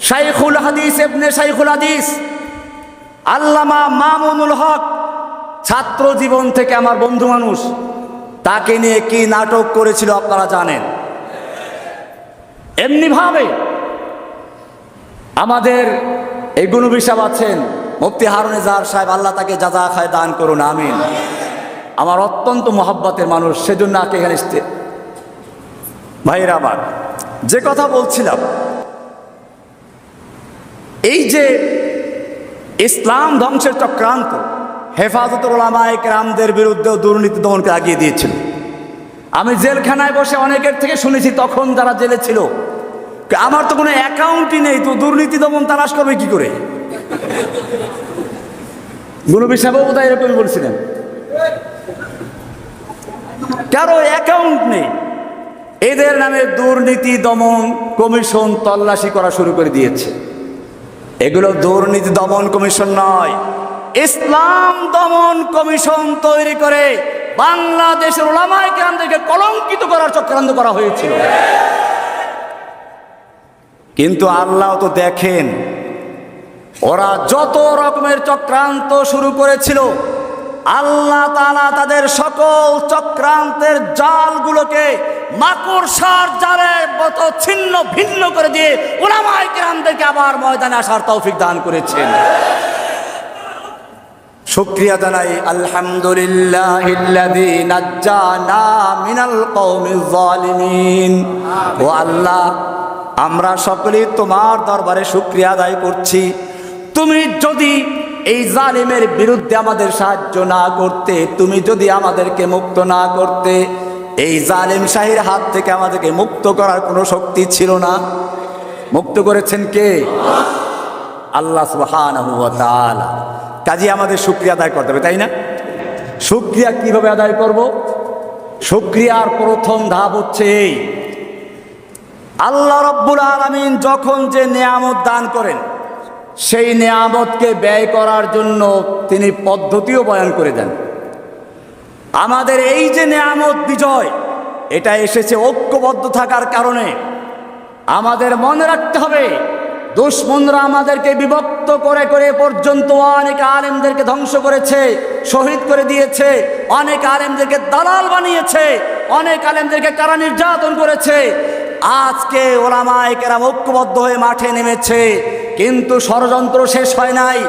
শাইখুল হাদিস ইবনে শাইখুল হাদিস আল্লামা মামুনুল হক ছাত্র জীবন থেকে আমার বন্ধু মানুষ, তাকে নিয়ে কি নাটক করেছিল আপনারা জানেন। এমনিভাবে আমাদের এই গুণবী সাহেব আছেন, মুফতি হারুন ইজাহার সাহেব, আল্লাহ তাকে জাযা খায় দান করুন, আমিন। আমার অত্যন্ত মহব্বতের মানুষ, সেজন্য আগে এখানে এসছে। ভাইরা আমার, যে কথা বলছিলাম, এই যে ইসলাম ধ্বংসের চক্রান্ত হেফাজতুল উলামায়ে কেরামদের বিরুদ্ধেও দুর্নীতি দমনকে আগিয়ে দিয়েছিল। আমি জেলখানায় বসে অনেকের থেকে শুনেছি, তখন যারা জেলে ছিল, আমার তো কোনো অ্যাকাউন্টই নেই, তো দুর্নীতি দমন তালাশ করবে কি করে? গুণবী সাহেব বোধহয় এরকমই বলছিলেন, কারো অ্যাকাউন্ট নেই। এদের নামে দুর্নীতি দমন কমিশন তল্লাশি করা শুরু করে দিয়েছে। এগুলো দুর্নীতি দমন কমিশন নয়, ইসলাম দমন কমিশন তৈরি করে বাংলাদেশের উলামায়ে কেরামদেরকে কলঙ্কিত করার চক্রান্ত করা হয়েছিল। কিন্তু আল্লাহ তো দেখেন, ওরা যত রকমের চক্রান্ত শুরু করেছিল, আল্লাহ তাআলা তাদের সকল চক্রান্তের জালগুলোকে মাকড়সার জালের মতো ছিন্ন ভিন্ন করে দিয়ে উলামায়ে কেরামদেরকে আবার ময়দানে আসার তৌফিক দান করেছেন। শুকরিয়া জানাই আলহামদুলিল্লাহিল্লাযী নাজ্জানা মিনাল কওমিজ জালিমিন। ও আল্লাহ, আমরা সকলেই তোমার দরবারে শুকরিয়া আদায় করছি। তুমি যদি এই জালিমের বিরুদ্ধে আমাদের সাহায্য না করতে, তুমি যদি আমাদেরকে মুক্ত না করতে, এই জালিম শাহীর হাত থেকে আমাদেরকে মুক্ত করার কোনো শক্তি ছিল না। মুক্ত করেছেন কে? আল্লাহ সুবহানাহু ওয়া তাআলা। কাজে আমাদের শুকরিয়া আদায় করতে হবে, তাই না? শুকরিয়া কিভাবে আদায় করব? শুকরিয়ার প্রথম ধাপ হচ্ছে এই, আল্লাহ রাব্বুল আলামিন যখন যে নেয়ামত দান করেন, সেই নেয়ামতকে ব্যয় করার জন্য তিনি পদ্ধতিও বয়ান করে দেন। আমাদের এই যে নেয়ামত বিজয়, এটা এসেছে ঐক্যবদ্ধ থাকার কারণে। আমাদের মনে রাখতে হবে, দুশমনরা আমাদেরকে বিভক্ত করে করে পর্যন্ত অনেক আলেমদেরকে ধ্বংস করেছে, শহীদ করে দিয়েছে, অনেক আলেমদেরকে দালাল বানিয়েছে, অনেক আলেমদেরকে কারা নির্যাতন করেছে। আজকে উলামায়ে কেরাম ঐক্যবদ্ধ হয়ে মাঠে নেমেছে, কিন্তু ষড়যন্ত্র শেষ হয় নাই।